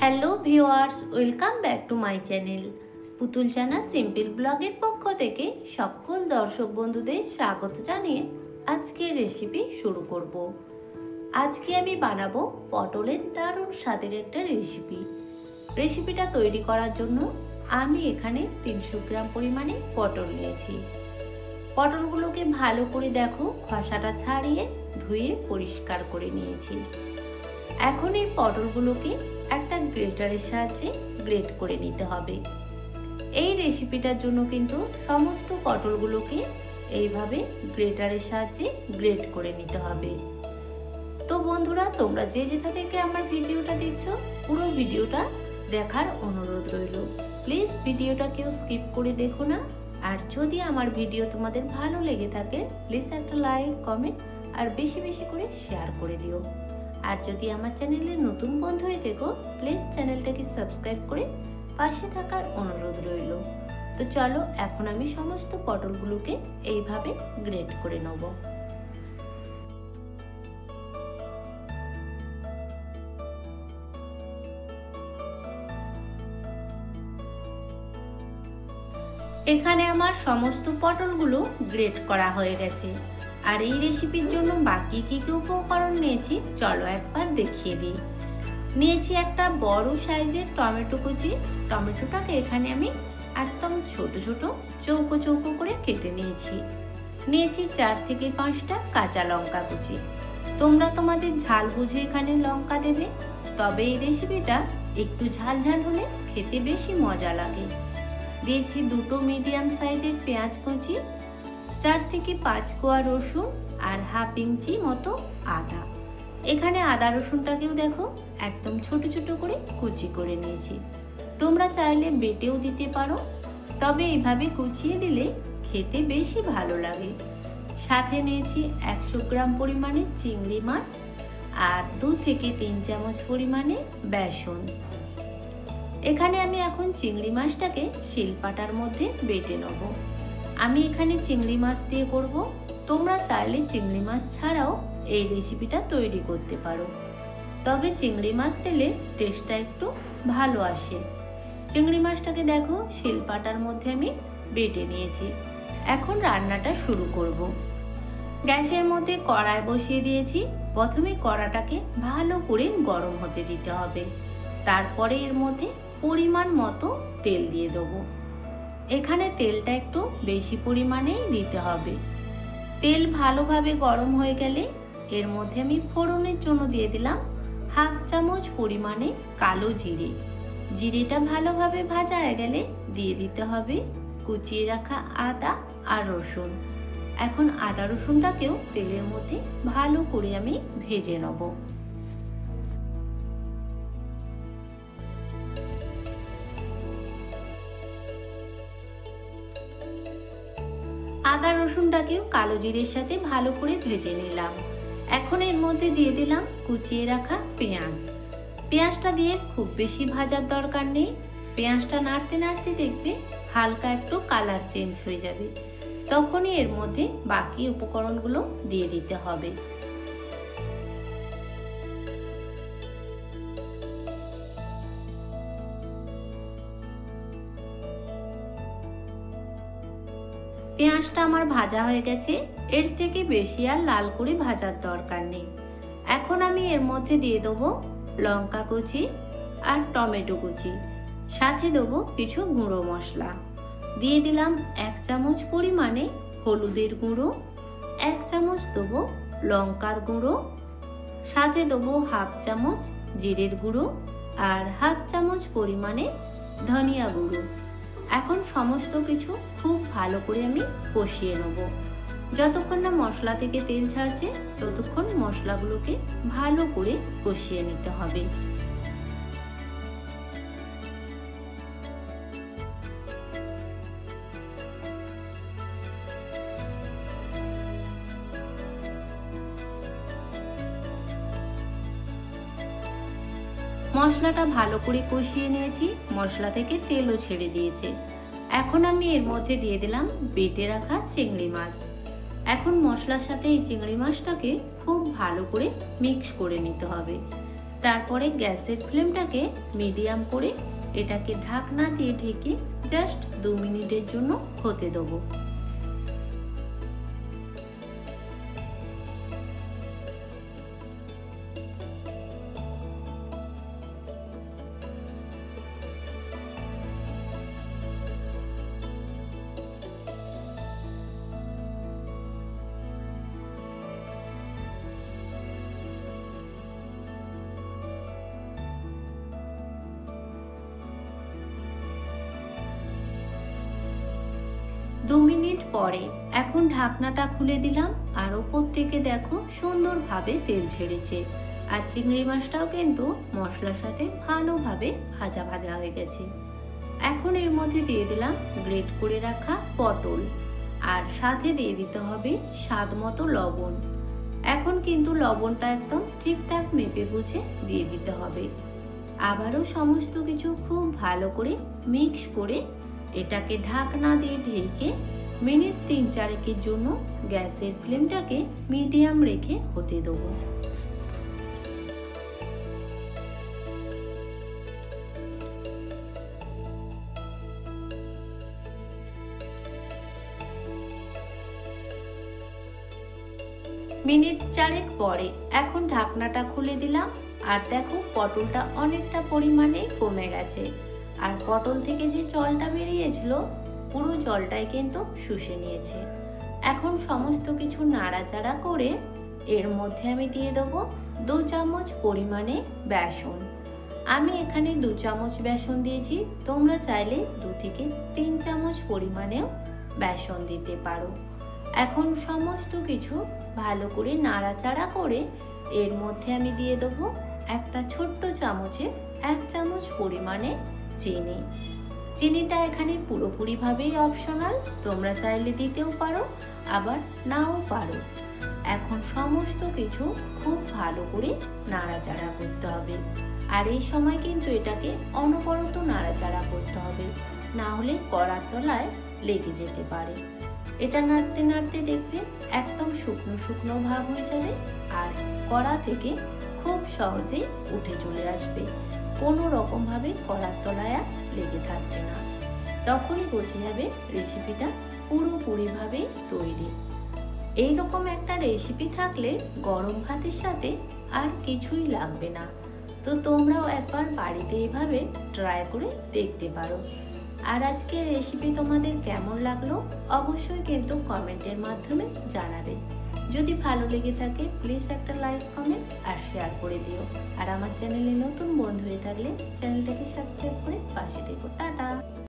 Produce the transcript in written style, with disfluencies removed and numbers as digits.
Hello viewers, welcome back to my channel পুতুল জানা simple ব্লগের পক্ষ থেকে সকল দর্শক বন্ধুদের স্বাগত জানিয়ে আজকের রেসিপি শুরু করব। আজকে আমি বানাবো পটলের দারুণ স্বাদের একটা রেসিপিটা তৈরি করার জন্য আমি এখানে 300 গ্রাম পরিমাণে পটল নিয়েছি। পটলগুলোকে ভালো করে দেখো খোসাটা ছাড়িয়ে ধুয়ে পরিষ্কার করে নিয়েছি। এখন এই পটলগুলোকে একটা গ্রেটারের সাহায্যে গ্রেট করে নিতে হবে। এই রেসিপিটার জন্য কিন্তু সমস্ত পটলগুলোকে এইভাবে গ্রেটারের সাহায্যে গ্রেট করে নিতে হবে। তো বন্ধুরা, তোমরা যে যেটা থেকে আমার ভিডিওটা দেখছো পুরো ভিডিওটা দেখার অনুরোধ রইল। প্লিজ ভিডিওটা কেউ স্কিপ করে দেখো না। আর যদি আমার ভিডিও তোমাদের ভালো লেগে থাকে প্লিজ একটা লাইক, কমেন্ট আর বেশি বেশি করে শেয়ার করে দিও। আর যদি আমার চ্যানেলে নতুন বন্ধু হয়ে থাকো প্লিজ চ্যানেলটাকে সাবস্ক্রাইব করে পাশে থাকার অনুরোধ রইল। তো চলো, এখন আমি সমস্ত পটলগুলোকে এইভাবে গ্রেট করে নেব। এখানে আমার সমস্ত পটলগুলো গ্রেট করা হয়ে গেছে। আর এই রেসিপির জন্য বাকি কি কি উপকরণ নিয়েছি চলো একবার দেখিয়ে দিই। নিয়েছি একটা বড় সাইজের টমেটো কুচি। টমেটোটাকে এখানে আমি একদম ছোট ছোট চৌকো চৌকো করে কেটে নিয়েছি। নিয়েছি 4 থেকে 5টা কাঁচা লঙ্কা কুচি। তোমরা তোমাদের ঝাল বুঝে এখানে লঙ্কা দেবে, তবে এই রেসিপিটা একটু ঝাল ঝাল হলে খেতে বেশি মজা লাগে। দিয়েছি 2টো মিডিয়াম সাইজের পেঁয়াজ কুচি, 4 থেকে 5 কোয়া রসুন আর হাফ ইঞ্চি মতো আদা। এখানে আদা রসুনটাকেও দেখো একদম ছোট ছোট করে কুচি করে নিয়েছি। তোমরা চাইলে বেটেও দিতে পারো, তবে এইভাবে কুচিয়ে দিলে খেতে বেশি ভালো লাগে। সাথে নিয়েছি 100 গ্রাম পরিমাণে চিংড়ি মাছ আর 2 থেকে 3 চামচ পরিমাণে বেসন। এখানে আমি এখন চিংড়ি মাছটাকে শিলপাটার মধ্যে বেটে নেব। আমি এখানে চিংড়ি মাছ দিয়ে করব, তোমরা চাইলে চিংড়ি মাছ ছাড়াও এই রেসিপিটা তৈরি করতে পারো, তবে চিংড়ি মাছ দিলে টেস্টটা একটু ভালো আসে। চিংড়ি মাছটাকে দেখো শিলপাটার মধ্যে আমি বেটে নিয়েছি। এখন রান্নাটা শুরু করব। গ্যাসের মধ্যে কড়াই বসিয়ে দিয়েছি। প্রথমে কড়াটাকে ভালো করে গরম হতে দিতে হবে, তারপরে এর মধ্যে পরিমাণ মতো তেল দিয়ে দেবো। এখানে তেলটা একটু বেশি পরিমাণেই দিতে হবে। তেল ভালোভাবে গরম হয়ে গেলে এর মধ্যে আমি ফোড়নের জন্য দিয়ে দিলাম হাফ চামচ পরিমাণে কালো জিরে। জিরেটা ভালোভাবে ভাজা হয়ে গেলে দিয়ে দিতে হবে কুচিয়ে রাখা আদা আর রসুন। এখন আদা রসুনটাকেও তেলের মধ্যে ভালো করে আমি ভেজে নেব। আদা রসুনটাকেও কালো জিরের সাথে ভালো করে ভেজে নিলাম। এখন এর মধ্যে দিয়ে দিলাম কুচিয়ে রাখা পেঁয়াজ। পেঁয়াজটা দিয়ে খুব বেশি ভাজার দরকার নেই। পেঁয়াজটা নাড়তে নাড়তে দেখবে হালকা একটু কালার চেঞ্জ হয়ে যাবে, তখনই এর মধ্যে বাকি উপকরণগুলো দিয়ে দিতে হবে। পেঁয়াজটা আমার ভাজা হয়ে গেছে, এর থেকে বেশি আর লাল করে ভাজার দরকার নেই। এখন আমি এর মধ্যে দিয়ে দেবো লঙ্কা কুচি আর টমেটো কুচি, সাথে দেবো কিছু গুঁড়ো মশলা। দিয়ে দিলাম 1 চামচ পরিমাণে হলুদের গুঁড়ো, 1 চামচ দেবো লঙ্কার গুঁড়ো, সাথে দেবো হাফ চামচ জিরের গুঁড়ো আর হাফ চামচ পরিমাণে ধনিয়া গুঁড়ো। এখন সমস্ত কিছু খুব ভালো করে আমি কষিয়ে নেব। যতক্ষণ না মশলা থেকে তেল ছাড়ছে ততক্ষণ মশলাগুলোকে ভালো করে কষিয়ে নিতে হবে। মশলাটা ভালো করে কষিয়ে নিয়েছি, মশলা থেকে তেলও ছেড়ে দিয়েছে। এখন আমি এর মধ্যে দিয়ে দিলাম বেটে রাখা চিংড়ি মাছ। এখন মশলার সাথে এই চিংড়ি মাছটাকে খুব ভালো করে মিক্স করে নিতে হবে। তারপরে গ্যাসের ফ্লেমটাকে মিডিয়াম করে এটাকে ঢাকনা দিয়ে ঢেকে জাস্ট 2 মিনিটের জন্য হতে দেবো। দু মিনিট পরে এখন ঢাকনাটা খুলে দিলাম আর ওপর থেকে দেখো সুন্দরভাবে তেল ছেড়েছে। আর চিংড়ি মাছটাও কিন্তু মশলার সাথে ভালোভাবে ভাজা ভাজা হয়ে গেছে। এখন এর মধ্যে দিয়ে দিলাম গ্রেট করে রাখা পটল আর সাথে দিয়ে দিতে হবে স্বাদ মতো লবণ। এখন কিন্তু লবণটা একদম ঠিকঠাক মেপে বুঝে দিয়ে দিতে হবে। আবারও সমস্ত কিছু খুব ভালো করে মিক্স করে এটাকে ঢাকনা দিয়ে ঢেকে মিনিট 3-4 জন্য গ্যাসের ফ্লেমটাকে মিডিয়াম রেখে হতে দেবো। মিনিট 4 পরে এখন ঢাকনাটা খুলে দিলাম আর দেখো পটলটা অনেকটা পরিমাণে কমে গেছে। আর পটল থেকে যে জলটা বেরিয়েছিল পুরো জলটাই কিন্তু শুষে নিয়েছে। এখন সমস্ত কিছু নাড়াচাড়া করে এর মধ্যে আমি দিয়ে দেবো 2 চামচ পরিমাণে বেসন। আমি এখানে 2 চামচ বেসন দিয়েছি, তোমরা চাইলে 2 থেকে 3 চামচ পরিমাণেও বেসন দিতে পারো। এখন সমস্ত কিছু ভালো করে নাড়াচাড়া করে এর মধ্যে আমি দিয়ে দেবো একটা ছোট্ট চামচে 1 চামচ পরিমাণে চিনি। চিনিটা এখানে পুরোপুরিভাবেই অপশনাল, তোমরা চাইলে দিতেও পারো আবার নাও পারো। এখন সমস্ত কিছু খুব ভালো করে নাড়াচাড়া করতে হবে। আর এই সময় কিন্তু এটাকে অনবরত নাড়াচাড়া করতে হবে, না হলে কড়ার তলায় লেগে যেতে পারে। এটা নাড়তে নাড়তে দেখবে একদম শুকনো শুকনো ভাব হয়ে যাবে আর কড়া থেকে খুব সহজেই উঠে চলে আসবে। কোনো রকমভাবে কড়ার তলায় আর লেগে থাকবে না। তখনই বোঝা যাবে রেসিপিটা পুরোপুরিভাবে তৈরি। এইরকম একটা রেসিপি থাকলে গরম ভাতের সাথে আর কিছুই লাগবে না। তো তোমরাও একবার বাড়িতে এইভাবে ট্রাই করে দেখতে পারো। আর আজকের রেসিপি তোমাদের কেমন লাগলো অবশ্যই কিন্তু কমেন্টের মাধ্যমে জানাবে। যদি ভালো লেগে থাকে প্লিজ একটা লাইক, কমেন্ট আর শেয়ার করে দিও। আর আমার চ্যানেলে নতুন বন্ধু হয়ে থাকলে চ্যানেলটাকে সাবস্ক্রাইব করে পাশে থেকো। টাটা।